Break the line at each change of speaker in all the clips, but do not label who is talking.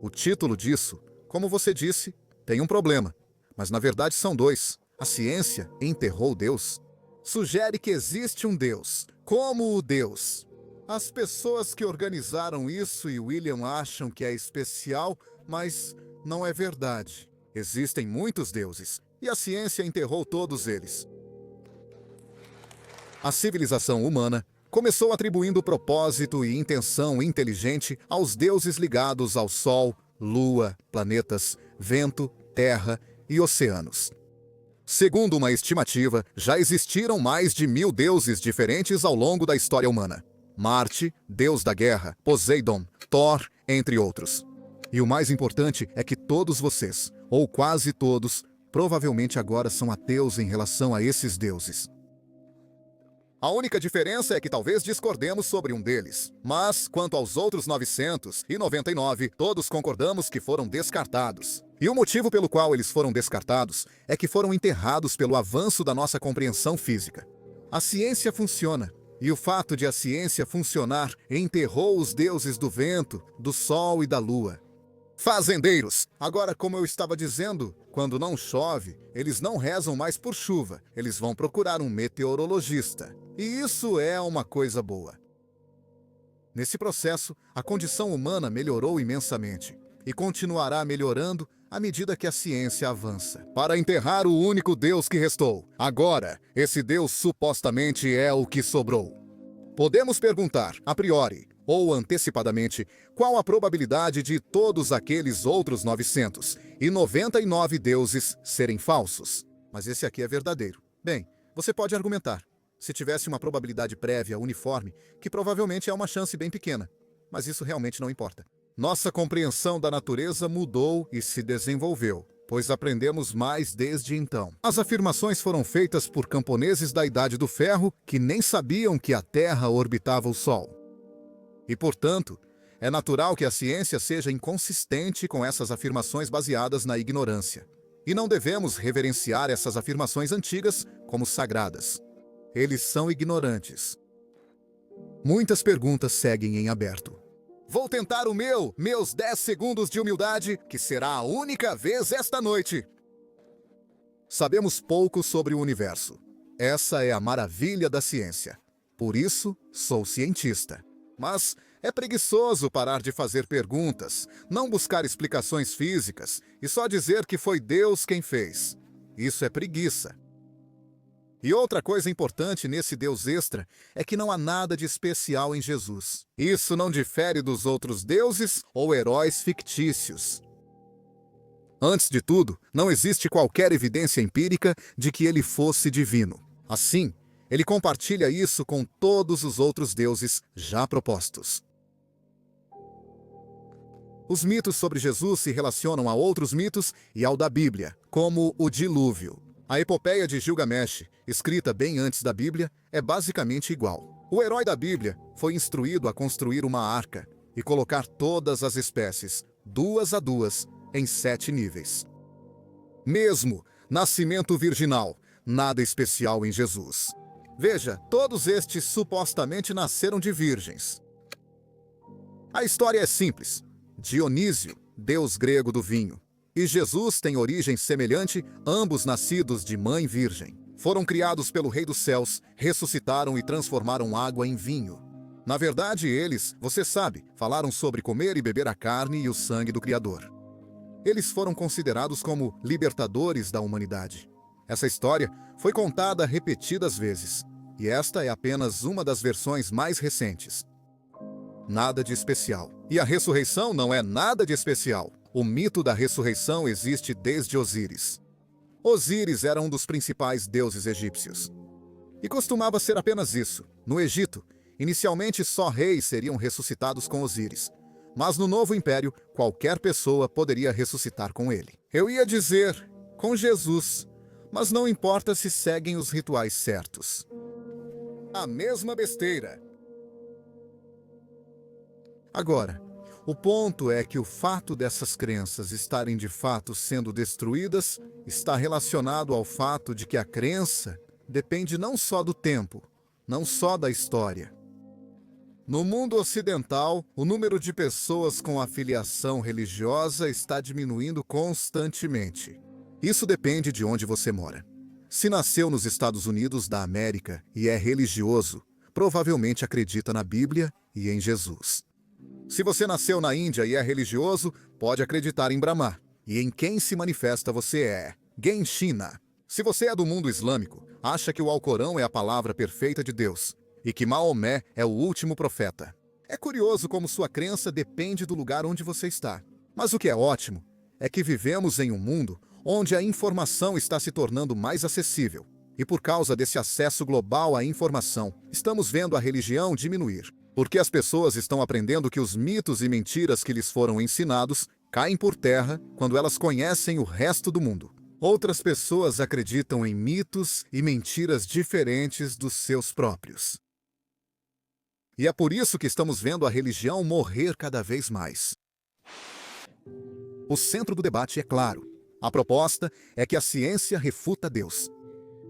O título disso, como você disse, tem um problema, mas na verdade são dois. A ciência enterrou Deus. Sugere que existe um Deus. Como o Deus? As pessoas que organizaram isso e William acham que é especial, mas não é verdade. Existem muitos deuses, e a ciência enterrou todos eles. A civilização humana começou atribuindo propósito e intenção inteligente aos deuses ligados ao Sol, Lua, planetas, vento, terra e oceanos. Segundo uma estimativa, já existiram mais de 1000 deuses diferentes ao longo da história humana. Marte, deus da guerra, Poseidon, Thor, entre outros. E o mais importante é que todos vocês, ou quase todos, provavelmente agora são ateus em relação a esses deuses. A única diferença é que talvez discordemos sobre um deles. Mas, quanto aos outros 999, todos concordamos que foram descartados. E o motivo pelo qual eles foram descartados é que foram enterrados pelo avanço da nossa compreensão física. A ciência funciona. E o fato de a ciência funcionar enterrou os deuses do vento, do sol e da lua. Fazendeiros! Agora, como eu estava dizendo, quando não chove, eles não rezam mais por chuva, eles vão procurar um meteorologista. E isso é uma coisa boa. Nesse processo, a condição humana melhorou imensamente e continuará melhorando à medida que a ciência avança. Para enterrar o único Deus que restou. Agora, esse Deus supostamente é o que sobrou. Podemos perguntar, a priori, ou antecipadamente, qual a probabilidade de todos aqueles outros 999 deuses serem falsos? Mas esse aqui é verdadeiro. Bem, você pode argumentar. Se tivesse uma probabilidade prévia uniforme, que provavelmente é uma chance bem pequena. Mas isso realmente não importa. Nossa compreensão da natureza mudou e se desenvolveu, pois aprendemos mais desde então. As afirmações foram feitas por camponeses da Idade do Ferro que nem sabiam que a Terra orbitava o Sol. E, portanto, é natural que a ciência seja inconsistente com essas afirmações baseadas na ignorância. E não devemos reverenciar essas afirmações antigas como sagradas. Eles são ignorantes. Muitas perguntas seguem em aberto. Vou tentar meus 10 segundos de humildade, que será a única vez esta noite. Sabemos pouco sobre o universo. Essa é a maravilha da ciência. Por isso, sou cientista. Mas é preguiçoso parar de fazer perguntas, não buscar explicações físicas e só dizer que foi Deus quem fez. Isso é preguiça. E outra coisa importante nesse Deus extra é que não há nada de especial em Jesus. Isso não difere dos outros deuses ou heróis fictícios. Antes de tudo, não existe qualquer evidência empírica de que ele fosse divino. Assim, ele compartilha isso com todos os outros deuses já propostos. Os mitos sobre Jesus se relacionam a outros mitos e ao da Bíblia, como o dilúvio. A epopeia de Gilgamesh, escrita bem antes da Bíblia, é basicamente igual. O herói da Bíblia foi instruído a construir uma arca e colocar todas as espécies, 2 a 2, em 7 níveis. Mesmo nascimento virginal, nada especial em Jesus. Veja, todos estes supostamente nasceram de virgens. A história é simples. Dionísio, deus grego do vinho, e Jesus têm origem semelhante, ambos nascidos de mãe virgem. Foram criados pelo Rei dos Céus, ressuscitaram e transformaram água em vinho. Na verdade, eles, você sabe, falaram sobre comer e beber a carne e o sangue do Criador. Eles foram considerados como libertadores da humanidade. Essa história foi contada repetidas vezes, e esta é apenas uma das versões mais recentes. Nada de especial. E a ressurreição não é nada de especial. O mito da ressurreição existe desde Osíris. Osíris era um dos principais deuses egípcios. E costumava ser apenas isso. No Egito, inicialmente só reis seriam ressuscitados com Osíris. Mas no novo império, qualquer pessoa poderia ressuscitar com ele. Eu ia dizer, com Jesus, mas não importa se seguem os rituais certos. A mesma besteira. Agora, o ponto é que o fato dessas crenças estarem de fato sendo destruídas está relacionado ao fato de que a crença depende não só do tempo, não só da história. No mundo ocidental, o número de pessoas com afiliação religiosa está diminuindo constantemente. Isso depende de onde você mora. Se nasceu nos Estados Unidos da América e é religioso, provavelmente acredita na Bíblia e em Jesus. Se você nasceu na Índia e é religioso, pode acreditar em Brahma. E em quem se manifesta você é Genshina. Se você é do mundo islâmico, acha que o Alcorão é a palavra perfeita de Deus e que Maomé é o último profeta. É curioso como sua crença depende do lugar onde você está. Mas o que é ótimo é que vivemos em um mundo onde a informação está se tornando mais acessível. E por causa desse acesso global à informação, estamos vendo a religião diminuir. Porque as pessoas estão aprendendo que os mitos e mentiras que lhes foram ensinados caem por terra quando elas conhecem o resto do mundo. Outras pessoas acreditam em mitos e mentiras diferentes dos seus próprios. E é por isso que estamos vendo a religião morrer cada vez mais. O centro do debate é claro. A proposta é que a ciência refuta Deus.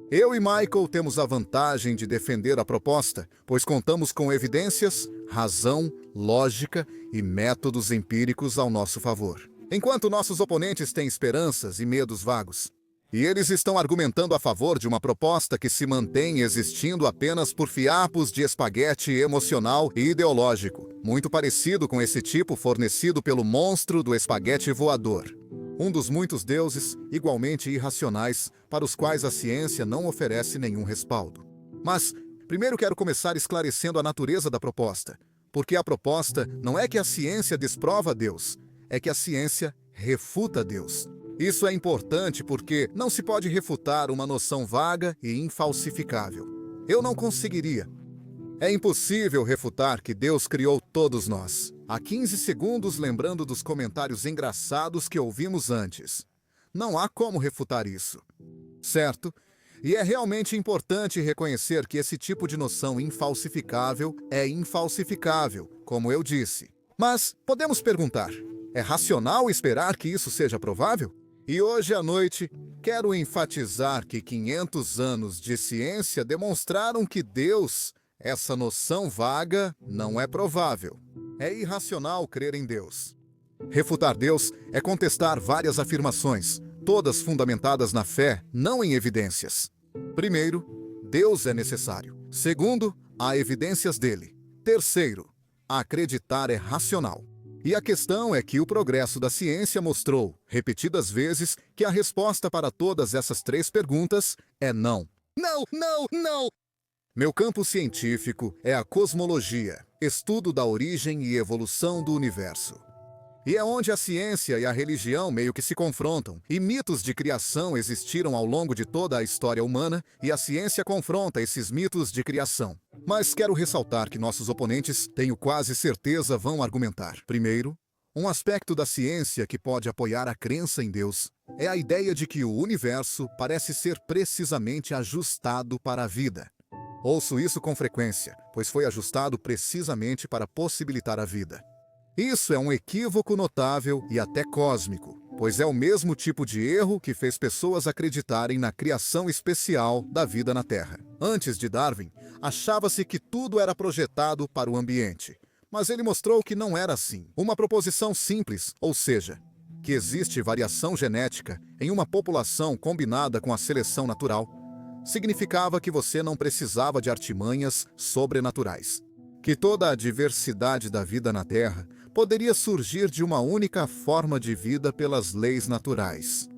Eu e Michael temos a vantagem de defender a proposta, pois contamos com evidências, razão, lógica e métodos empíricos ao nosso favor. Enquanto nossos oponentes têm esperanças e medos vagos. E eles estão argumentando a favor de uma proposta que se mantém existindo apenas por fiapos de espaguete emocional e ideológico, muito parecido com esse tipo fornecido pelo monstro do espaguete voador. Um dos muitos deuses igualmente irracionais para os quais a ciência não oferece nenhum respaldo. Mas, primeiro quero começar esclarecendo a natureza da proposta, porque a proposta não é que a ciência desprova Deus, é que a ciência refuta Deus. Isso é importante porque não se pode refutar uma noção vaga e infalsificável. Eu não conseguiria. É impossível refutar que Deus criou todos nós. Há 15 segundos lembrando dos comentários engraçados que ouvimos antes. Não há como refutar isso. Certo? E é realmente importante reconhecer que esse tipo de noção infalsificável é infalsificável, como eu disse. Mas podemos perguntar, é racional esperar que isso seja provável? E hoje à noite, quero enfatizar que 500 anos de ciência demonstraram que Deus, essa noção vaga, não é provável. É irracional crer em Deus. Refutar Deus é contestar várias afirmações, todas fundamentadas na fé, não em evidências. Primeiro, Deus é necessário. Segundo, há evidências dele. Terceiro, acreditar é racional. E a questão é que o progresso da ciência mostrou, repetidas vezes, que a resposta para todas essas três perguntas é não. Não, não, não! Meu campo científico é a cosmologia, estudo da origem e evolução do universo. E é onde a ciência e a religião meio que se confrontam, e mitos de criação existiram ao longo de toda a história humana, e a ciência confronta esses mitos de criação. Mas quero ressaltar que nossos oponentes, tenho quase certeza, vão argumentar. Primeiro, um aspecto da ciência que pode apoiar a crença em Deus é a ideia de que o universo parece ser precisamente ajustado para a vida. Ouço isso com frequência, pois foi ajustado precisamente para possibilitar a vida. Isso é um equívoco notável e até cósmico, pois é o mesmo tipo de erro que fez pessoas acreditarem na criação especial da vida na Terra. Antes de Darwin, achava-se que tudo era projetado para o ambiente, mas ele mostrou que não era assim. Uma proposição simples, ou seja, que existe variação genética em uma população combinada com a seleção natural, significava que você não precisava de artimanhas sobrenaturais. Que toda a diversidade da vida na Terra poderia surgir de uma única forma de vida pelas leis naturais.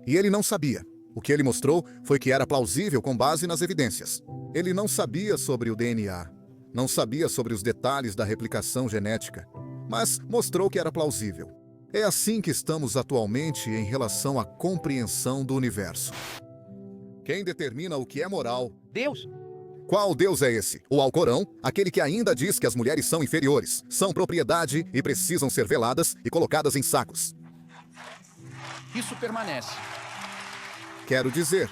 E ele não sabia. O que ele mostrou foi que era plausível com base nas evidências. Ele não sabia sobre o DNA, não sabia sobre os detalhes da replicação genética, mas mostrou que era plausível. É assim que estamos atualmente em relação à compreensão do universo. Quem determina o que é moral?
Deus.
Qual Deus é esse? O Alcorão, aquele que ainda diz que as mulheres são inferiores, são propriedade e precisam ser veladas e colocadas em sacos.
Isso permanece.
Quero dizer,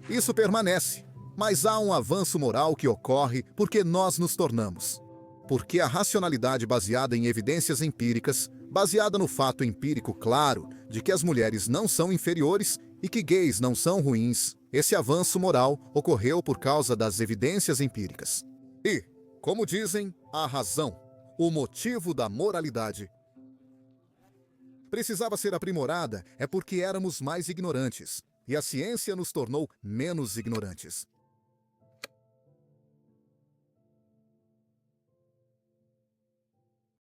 isso permanece, mas há um avanço moral que ocorre porque nós nos tornamos. Porque a racionalidade baseada em evidências empíricas, baseada no fato empírico claro de que as mulheres não são inferiores e que gays não são ruins, esse avanço moral ocorreu por causa das evidências empíricas. E, como dizem, A razão, o motivo da moralidade. Precisava ser aprimorada é porque éramos mais ignorantes, e a ciência nos tornou menos ignorantes.